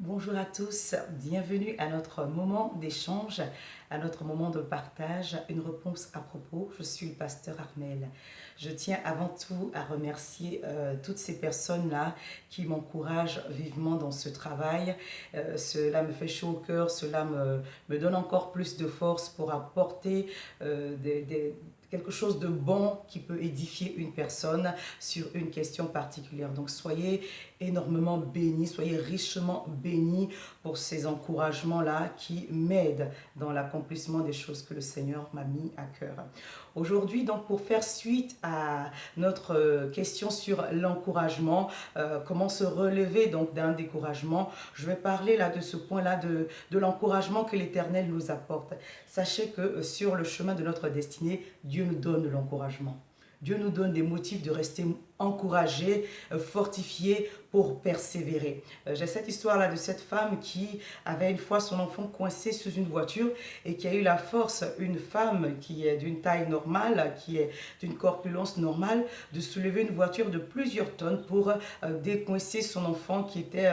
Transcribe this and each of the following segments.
Bonjour à tous, bienvenue à notre moment d'échange, à notre moment de partage. Une réponse à propos, je suis le pasteur Armel. Je tiens avant tout à remercier toutes ces personnes-là qui m'encouragent vivement dans ce travail. Cela me fait chaud au cœur, cela me donne encore plus de force pour apporter quelque chose de bon qui peut édifier une personne sur une question particulière. Donc soyez énormément bénis, soyez richement bénis pour ces encouragements-là qui m'aident dans l'accomplissement des choses que le Seigneur m'a mis à cœur. Aujourd'hui, donc, pour faire suite à notre question sur l'encouragement, comment se relever donc d'un découragement, je vais parler là de ce point-là de l'encouragement que l'Éternel nous apporte. Sachez que sur le chemin de notre destinée, Dieu nous donne de l'encouragement. Dieu nous donne des motifs de rester encouragés, fortifiés pour persévérer. J'ai cette histoire-là de cette femme qui avait une fois son enfant coincé sous une voiture et qui a eu la force, une femme qui est d'une taille normale, qui est d'une corpulence normale, de soulever une voiture de plusieurs tonnes pour décoincer son enfant qui était,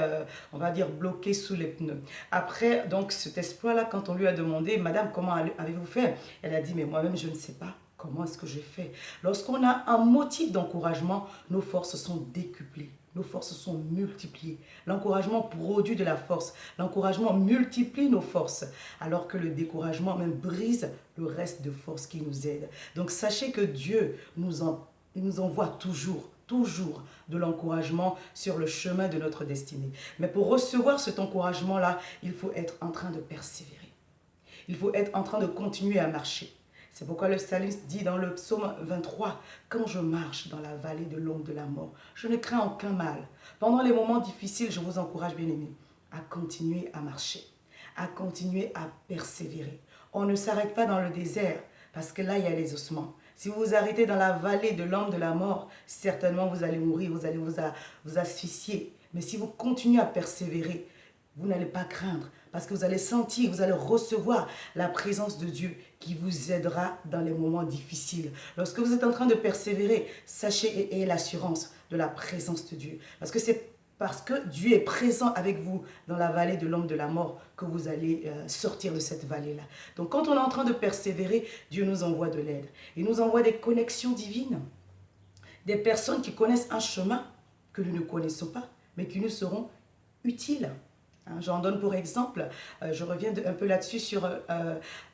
on va dire, bloqué sous les pneus. Après, donc, cet exploit-là, quand on lui a demandé, « Madame, comment avez-vous fait ?» Elle a dit, « Mais moi-même, je ne sais pas. Comment est-ce que j'ai fait ?» Lorsqu'on a un motif d'encouragement, nos forces sont décuplées, nos forces sont multipliées. L'encouragement produit de la force, l'encouragement multiplie nos forces, alors que le découragement même brise le reste de force qui nous aide. Donc sachez que Dieu nous envoie toujours de l'encouragement sur le chemin de notre destinée. Mais pour recevoir cet encouragement-là, il faut être en train de persévérer. Il faut être en train de continuer à marcher. C'est pourquoi le psalmiste dit dans le psaume 23, « Quand je marche dans la vallée de l'ombre de la mort, je ne crains aucun mal. Pendant les moments difficiles, je vous encourage, bien-aimés, à continuer à marcher, à continuer à persévérer. On ne s'arrête pas dans le désert, parce que là, il y a les ossements. Si vous vous arrêtez dans la vallée de l'ombre de la mort, certainement vous allez mourir, vous allez vous asphyxier. Mais si vous continuez à persévérer, vous n'allez pas craindre, parce que vous allez sentir, vous allez recevoir la présence de Dieu qui vous aidera dans les moments difficiles. Lorsque vous êtes en train de persévérer, sachez et ayez l'assurance de la présence de Dieu. Parce que c'est parce que Dieu est présent avec vous dans la vallée de l'ombre de la mort que vous allez sortir de cette vallée-là. Donc quand on est en train de persévérer, Dieu nous envoie de l'aide. Il nous envoie des connexions divines, des personnes qui connaissent un chemin que nous ne connaissons pas, mais qui nous seront utiles. J'en donne pour exemple, je reviens un peu là-dessus sur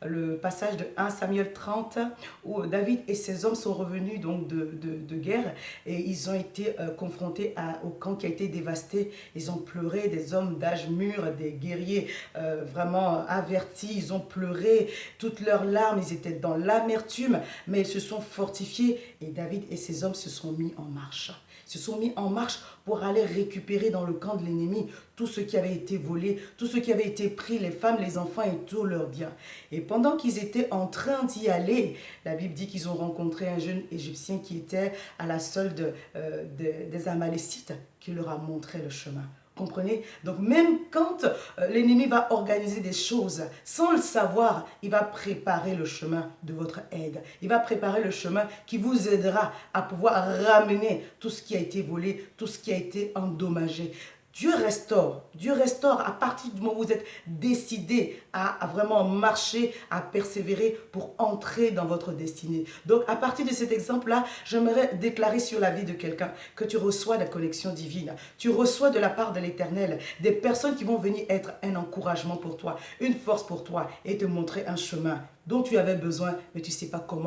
le passage de 1 Samuel 30 où David et ses hommes sont revenus donc de guerre et ils ont été confrontés au camp qui a été dévasté. Ils ont pleuré, des hommes d'âge mûr, des guerriers vraiment avertis, ils ont pleuré toutes leurs larmes, ils étaient dans l'amertume, mais ils se sont fortifiés et David et ses hommes se sont mis en marche. Se sont mis en marche pour aller récupérer dans le camp de l'ennemi tout ce qui avait été volé, tout ce qui avait été pris, les femmes, les enfants et tous leurs biens. Et pendant qu'ils étaient en train d'y aller, la Bible dit qu'ils ont rencontré un jeune Égyptien qui était à la solde des Amalécites, qui leur a montré le chemin. Comprenez? Donc même quand l'ennemi va organiser des choses, sans le savoir, il va préparer le chemin de votre aide. Il va préparer le chemin qui vous aidera à pouvoir ramener tout ce qui a été volé, tout ce qui a été endommagé. Dieu restaure à partir du moment où vous êtes décidé à vraiment marcher, à persévérer pour entrer dans votre destinée. Donc à partir de cet exemple-là, j'aimerais déclarer sur la vie de quelqu'un que tu reçois la connexion divine. Tu reçois de la part de l'Éternel des personnes qui vont venir être un encouragement pour toi, une force pour toi et te montrer un chemin dont tu avais besoin, mais tu ne sais pas comment.